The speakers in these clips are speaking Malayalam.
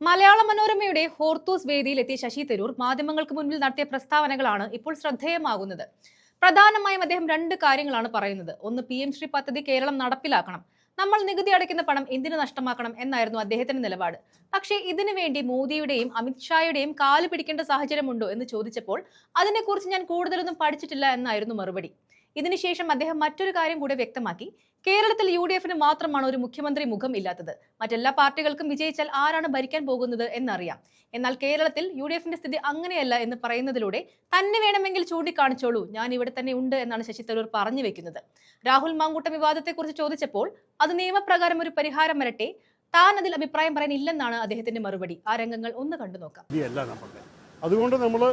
മലയാള മനോരമയുടെ ഹോർത്തൂസ് വേദിയിൽ എത്തിയ ശശി തരൂർ മാധ്യമങ്ങൾക്ക് മുൻപിൽ നടത്തിയ പ്രസ്താവനകളാണ് ഇപ്പോൾ ശ്രദ്ധേയമാകുന്നത്. പ്രധാനമായും അദ്ദേഹം രണ്ട് കാര്യങ്ങളാണ് പറയുന്നത്. ഒന്ന്, PM ശ്രീ പദ്ധതി കേരളം നടപ്പിലാക്കണം. നമ്മൾ നികുതി അടയ്ക്കുന്ന പണം എന്തിനു നഷ്ടമാക്കണം എന്നായിരുന്നു അദ്ദേഹത്തിന്റെ നിലപാട്. പക്ഷേ ഇതിനു വേണ്ടി മോദിയുടെയും അമിത്ഷായുടെയും കാല് പിടിക്കേണ്ട സാഹചര്യമുണ്ടോ എന്ന് ചോദിച്ചപ്പോൾ അതിനെക്കുറിച്ച് ഞാൻ കൂടുതലൊന്നും പഠിച്ചിട്ടില്ല എന്നായിരുന്നു മറുപടി. ഇതിനുശേഷം അദ്ദേഹം മറ്റൊരു കാര്യം കൂടെ വ്യക്തമാക്കി. കേരളത്തിൽ UDF മാത്രമാണ് ഒരു മുഖ്യമന്ത്രി മുഖം ഇല്ലാത്തത്. മറ്റെല്ലാ പാർട്ടികൾക്കും വിജയിച്ചാൽ ആരാണ് ഭരിക്കാൻ പോകുന്നത് എന്നറിയാം. എന്നാൽ കേരളത്തിൽ UDF സ്ഥിതി അങ്ങനെയല്ല എന്ന് പറയുന്നതിലൂടെ തന്നെ വേണമെങ്കിൽ ചൂണ്ടിക്കാണിച്ചോളൂ, ഞാൻ ഇവിടെ തന്നെ ഉണ്ട് എന്നാണ് ശശി തരൂർ പറഞ്ഞു വെക്കുന്നത്. രാഹുൽ മാങ്കൂട്ടം വിവാദത്തെക്കുറിച്ച് ചോദിച്ചപ്പോൾ അത് നിയമപ്രകാരം ഒരു പരിഹാരം വരട്ടെ, താൻ അതിൽ അഭിപ്രായം പറയാനില്ലെന്നാണ് അദ്ദേഹത്തിന്റെ മറുപടി. ആ രംഗങ്ങൾ ഒന്ന് കണ്ടു നോക്കാം. അതുകൊണ്ട് നമ്മൾ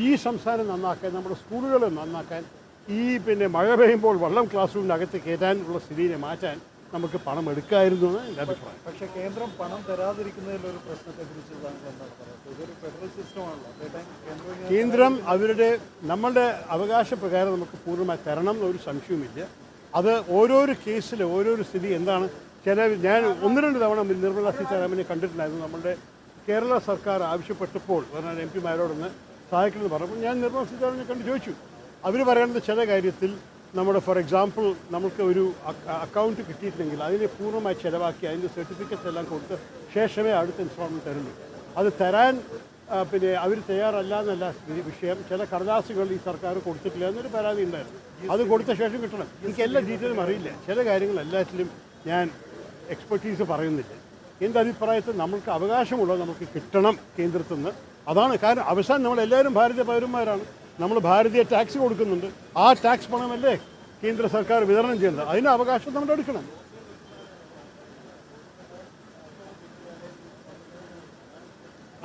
ഈ സംസ്ഥാനം നന്നാക്കാൻ, നമ്മുടെ സ്കൂളുകളെ നന്നാക്കാൻ, ഈ മഴ പെയ്യുമ്പോൾ വെള്ളം ക്ലാസ് റൂമിനകത്ത് കയറ്റാനുള്ള സ്ഥിതിയെ മാറ്റാൻ നമുക്ക് പണം എടുക്കായിരുന്നു എന്ന് എൻ്റെ അഭിപ്രായം. പക്ഷേ കേന്ദ്രം പണം തരാതിരിക്കുന്നതിലൊരു പ്രശ്നത്തെക്കുറിച്ച് ഇതൊരു ഫെഡറൽ സിസ്റ്റമാണല്ലോ. കേന്ദ്രം നമ്മളുടെ അവകാശ പ്രകാരം നമുക്ക് പൂർണ്ണമായി തരണം എന്നൊരു സംശയവുമില്ല. അത് ഓരോരോ കേസിൽ ഓരോരോ സ്ഥിതി എന്താണ്. ഞാൻ 1-2 തവണ നിർമ്മല സീതാരാമനെ കണ്ടിട്ടുണ്ടായിരുന്നു. നമ്മളുടെ കേരള സർക്കാർ ആവശ്യപ്പെട്ടപ്പോൾ MP മാരോടൊന്ന് സഹായിക്കണമെന്ന് പറഞ്ഞപ്പോൾ ഞാൻ നിർമ്മല സീതാരാമനെ കണ്ട് ചോദിച്ചു. അവർ പറയുന്നത് ചില കാര്യത്തിൽ നമ്മുടെ ഫോർ എക്സാമ്പിൾ നമുക്ക് ഒരു അക്കൗണ്ട് കിട്ടിയിട്ടുണ്ടെങ്കിൽ അതിനെ പൂർണ്ണമായി ചിലവാക്കി അതിൻ്റെ സർട്ടിഫിക്കറ്റ്സ് എല്ലാം കൊടുത്ത് ശേഷമേ അടുത്ത ഇൻസ്റ്റാൾമെൻറ്റ് തരുള്ളൂ. അത് തരാൻ അവർ തയ്യാറല്ല എന്നല്ല വിഷയം. ചില കടലാസുകൾ ഈ സർക്കാർ കൊടുത്തിട്ടില്ല എന്നൊരു പരാതി ഉണ്ടായിരുന്നു. അത് കൊടുത്ത ശേഷം കിട്ടണം. എനിക്ക് എല്ലാ ഡീറ്റെയിലും അറിയില്ല. ചില കാര്യങ്ങൾ എല്ലാറ്റിലും ഞാൻ എക്സ്പെർട്ടീസ് പറയുന്നില്ല. എൻ്റെ അഭിപ്രായത്തിൽ നമ്മൾക്ക് അവകാശമുള്ളത് നമുക്ക് കിട്ടണം കേന്ദ്രത്തിൽ നിന്ന്. അതാണ് കാരണം. അവസാനം നമ്മളെല്ലാവരും ഭാരതീയ പൗരന്മാരാണ്. നമ്മൾ ഭാരതീയ ടാക്സ് കൊടുക്കുന്നുണ്ട്. ആ ടാക്സ് പണമല്ലേ കേന്ദ്ര സർക്കാർ വിതരണം ചെയ്യുന്നത്. അതിന് അവകാശം നമ്മൾ എടുക്കണം.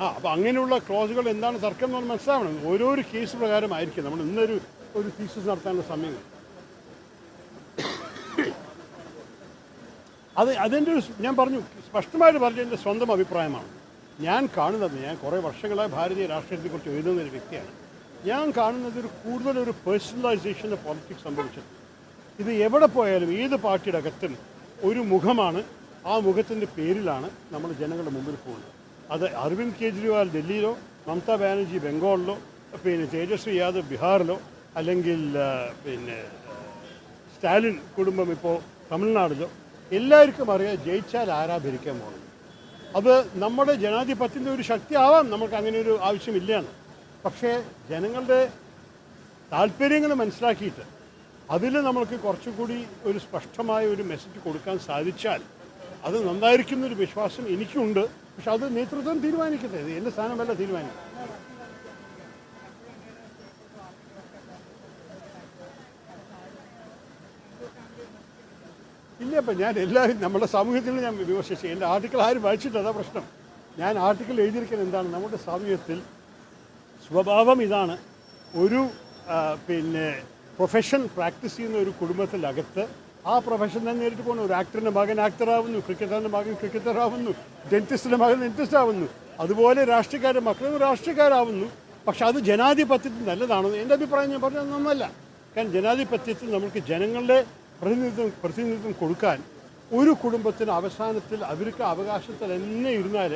അപ്പോൾ അങ്ങനെയുള്ള ക്ലോസുകൾ എന്താണ് തർക്കം എന്ന് മനസ്സിലാവണം. ഓരോരോ കേസ് പ്രകാരമായിരിക്കും. നമ്മൾ ഇന്നൊരു തീസിസ് നടത്താനുള്ള സമയം. അതിൻ്റെ ഞാൻ പറഞ്ഞു, സ്പഷ്ടമായിട്ട് പറഞ്ഞ എൻ്റെ സ്വന്തം അഭിപ്രായമാണ്. ഞാൻ കാണുന്നത്, ഞാൻ കുറേ വർഷങ്ങളായി ഭാരതീയ രാഷ്ട്രീയത്തെക്കുറിച്ച് എഴുതുന്ന ഒരു വ്യക്തിയാണ്. ഞാൻ കാണുന്നത് കൂടുതലൊരു പേഴ്സണലൈസേഷൻ ഓഫ് പോളിറ്റിക്സ് സംഭവിച്ചത്. ഇത് എവിടെ പോയാലും ഏത് പാർട്ടിയുടെ അകത്തും ഒരു മുഖമാണ്. ആ മുഖത്തിൻ്റെ പേരിലാണ് നമ്മൾ ജനങ്ങളുടെ മുമ്പിൽ പോകുന്നത്. അത് അരവിന്ദ് കെജ്രിവാൾ ഡൽഹിയിലോ, മമതാ ബാനർജി ബംഗാളിലോ, തേജസ്വി യാദവ് ബീഹാറിലോ, അല്ലെങ്കിൽ സ്റ്റാലിൻ കുടുംബം ഇപ്പോൾ തമിഴ്നാടിലോ, എല്ലാവർക്കും അറിയാം ജയിച്ചാൽ ആരാ ഭരിക്കാൻ പോകുന്നത്. അത് നമ്മുടെ ജനാധിപത്യത്തിൻ്റെ ഒരു ശക്തി ആവാം. നമുക്ക് അങ്ങനെ ഒരു ആവശ്യമില്ലയാണ്. പക്ഷേ ജനങ്ങളുടെ താല്പര്യങ്ങൾ മനസ്സിലാക്കിയിട്ട് അതിൽ നമ്മൾക്ക് കുറച്ചുകൂടി ഒരു സ്പഷ്ടമായ ഒരു മെസ്സേജ് കൊടുക്കാൻ സാധിച്ചാൽ അത് നന്നായിരിക്കുന്നൊരു വിശ്വാസം എനിക്കുണ്ട്. പക്ഷെ അത് നേതൃത്വം തീരുമാനിക്കട്ടെ. ഇത് എൻ്റെ സ്ഥാനമല്ല തീരുമാനിക്കും. ഇല്ല, ഇപ്പം ഞാൻ എല്ലാവരും നമ്മുടെ സമൂഹത്തിൽ ഞാൻ വിമർശിച്ചു. എൻ്റെ ആർട്ടിക്കിൾ ആരും വായിച്ചിട്ട് അതാ പ്രശ്നം. ഞാൻ ആർട്ടിക്കിൾ എഴുതിയിരിക്കുന്നത് എന്താണ്, നമ്മുടെ സമൂഹത്തിൽ സ്വഭാവം ഇതാണ്. ഒരു പ്രൊഫഷൻ പ്രാക്ടീസ് ചെയ്യുന്ന ഒരു കുടുംബത്തിനകത്ത് ആ പ്രൊഫഷൻ തന്നെ നേരിട്ട് പോകുന്നു. ഒരു ആക്ടറിൻ്റെ മകൻ ആക്ടറാവുന്നു, ക്രിക്കറ്ററിൻ്റെ മകൻ ക്രിക്കറ്ററാവുന്നു, ഡെൻറ്റിസ്റ്റിൻ്റെ മകൻ ഡെൻറ്റിസ്റ്റ് ആവുന്നു. അതുപോലെ രാഷ്ട്രീയക്കാരുടെ മക്കളും രാഷ്ട്രീയക്കാരാവുന്നു. പക്ഷെ അത് ജനാധിപത്യത്തിൽ നല്ലതാണെന്ന് എൻ്റെ അഭിപ്രായം ഞാൻ പറഞ്ഞത് നന്നല്ല. കാരണം ജനാധിപത്യത്തിൽ നമുക്ക് ജനങ്ങളുടെ പ്രതിനിധിത്വം കൊടുക്കാൻ ഒരു കുടുംബത്തിന് അവസാനത്തിൽ അവർക്ക് അവകാശത്തിൽ തന്നെ ഇരുന്നാൽ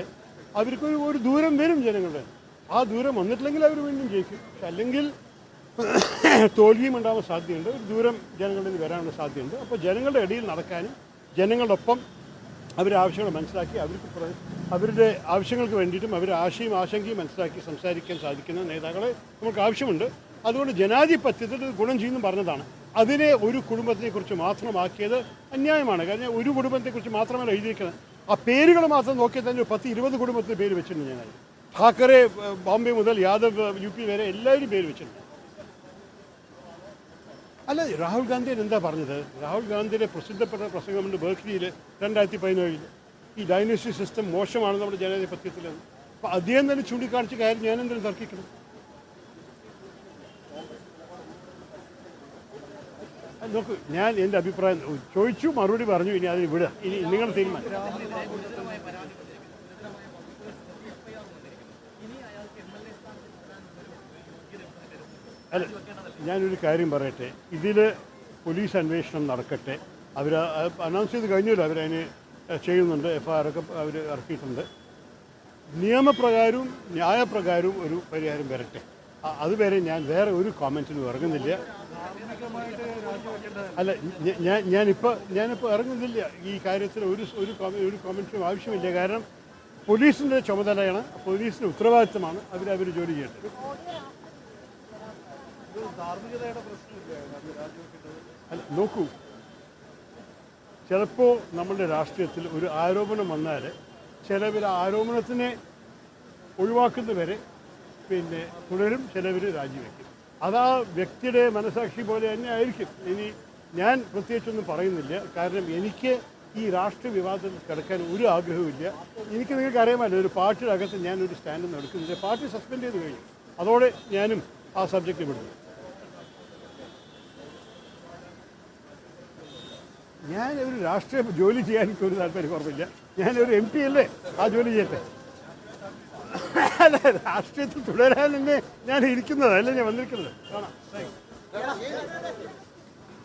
അവർക്കൊരു ദൂരം വരും ജനങ്ങളുടെ. ആ ദൂരം വന്നിട്ടില്ലെങ്കിൽ അവർ വീണ്ടും ജയിക്കും. പക്ഷെ അല്ലെങ്കിൽ തോൽവിയും ഉണ്ടാവാൻ സാധ്യതയുണ്ട്. ഒരു ദൂരം ജനങ്ങളിൽ നിന്ന് വരാനുള്ള സാധ്യതയുണ്ട്. അപ്പോൾ ജനങ്ങളുടെ ഇടയിൽ നടക്കാനും ജനങ്ങളുടെ ഒപ്പം അവരുടെ ആവശ്യങ്ങൾ മനസ്സിലാക്കി അവരുടെ ആവശ്യങ്ങൾക്ക് വേണ്ടിയിട്ടും അവരുടെ ആശങ്കയും മനസ്സിലാക്കി സംസാരിക്കാൻ സാധിക്കുന്ന നേതാക്കളെ നമുക്ക് ആവശ്യമുണ്ട്. അതുകൊണ്ട് ജനാധിപത്യത്തിൽ ഗുണം ചെയ്യുന്നു പറഞ്ഞതാണ്. അതിനെ ഒരു കുടുംബത്തെക്കുറിച്ച് മാത്രമാക്കിയത് അന്യായമാണ്. കാരണം ഒരു കുടുംബത്തെക്കുറിച്ച് മാത്രമല്ല എഴുതിയിരിക്കുന്നത്. ആ പേരുകൾ മാത്രം നോക്കിയാൽ തന്നെ 10-20 കുടുംബത്തിന് പേര് വെച്ചിട്ടുണ്ട്. ഞാൻ ഠാക്കറെ ബോംബെ മുതൽ യാദവ് UP വരെ എല്ലാവരും പേര് വെച്ചിട്ടുണ്ട്. അല്ല, രാഹുൽ ഗാന്ധിയെ എന്താ പറഞ്ഞത്? രാഹുൽ ഗാന്ധിയുടെ പ്രസിദ്ധപ്പെട്ട പ്രസംഗമുണ്ട് ബർക്ക്ലിയിൽ 2017. ഈ ഡൈനസ്റ്റി സിസ്റ്റം മോശമാണ് നമ്മുടെ ജനാധിപത്യത്തിലെന്ന്. അപ്പോൾ അദ്ദേഹം തന്നെ ചൂണ്ടിക്കാണിച്ച കാര്യം ഞാൻ എന്തെങ്കിലും തർക്കിക്കണം? നോക്കൂ, ഞാൻ എൻ്റെ അഭിപ്രായം ചോദിച്ചു, മറുപടി പറഞ്ഞു. ഇനി അതിന് വിടുക. ഇനി നിങ്ങൾ തീരുമാനം. അല്ല, ഞാനൊരു കാര്യം പറയട്ടെ. ഇതിൽ പോലീസ് അന്വേഷണം നടക്കട്ടെ. അവർ അനൗൺസ് ചെയ്ത് കഴിഞ്ഞല്ലോ. അവരതിന് ചെയ്യുന്നുണ്ട്. FIR ഒക്കെ അവർ ഇറക്കിയിട്ടുണ്ട്. നിയമപ്രകാരവും ന്യായപ്രകാരവും ഒരു പരിഹാരം വരട്ടെ. അതുവരെ ഞാൻ വേറെ ഒരു കോമെൻറ്റിനും ഇറങ്ങുന്നില്ല. അല്ല, ഞാനിപ്പോൾ ഇറങ്ങുന്നില്ല ഈ കാര്യത്തിൽ. ഒരു കോമെൻറ്റിനും ആവശ്യമില്ല. കാരണം പോലീസിൻ്റെ ചുമതലയാണ്, പോലീസിൻ്റെ ഉത്തരവാദിത്തമാണ്. അവർ ജോലി ചെയ്യേണ്ടത്. അല്ല, നോക്കൂ, ചിലപ്പോൾ നമ്മുടെ രാഷ്ട്രീയത്തിൽ ഒരു ആരോപണം വന്നാൽ ചിലവർ ആരോപണത്തിനെ ഒഴിവാക്കുന്നവരെ പിന്നെ തുടരും, ചിലവർ രാജിവെക്കും. അതാ വ്യക്തിയുടെ മനസാക്ഷി പോലെ തന്നെ ആയിരിക്കും. ഇനി ഞാൻ പ്രത്യേകിച്ചൊന്നും പറയുന്നില്ല. കാരണം എനിക്ക് ഈ രാഷ്ട്രീയ വിവാദത്തിൽ കിടക്കാൻ ഒരു ആഗ്രഹവുമില്ല. എനിക്ക് നിങ്ങൾക്ക് അറിയാമല്ലോ, ഒരു പാർട്ടിയുടെ അകത്ത് ഞാനൊരു സ്റ്റാൻഡൊന്നും എടുക്കുന്നില്ല. പാർട്ടി സസ്പെൻഡ് ചെയ്ത് കഴിഞ്ഞു. അതോടെ ഞാനും ആ സബ്ജക്റ്റ് വിടുന്നു. ഞാൻ ഒരു രാഷ്ട്രീയ ജോലി ചെയ്യാൻ എനിക്കൊരു താല്പര്യക്കുറവില്ല. ഞാനൊരു MP അല്ലേ, ആ ജോലി ചെയ്യട്ടെ. അല്ല, രാഷ്ട്രീയത്തിൽ തുടരാൻ തന്നെ ഞാൻ ഇരിക്കുന്നതല്ല, ഞാൻ വന്നിരിക്കുന്നത്. കാണാം.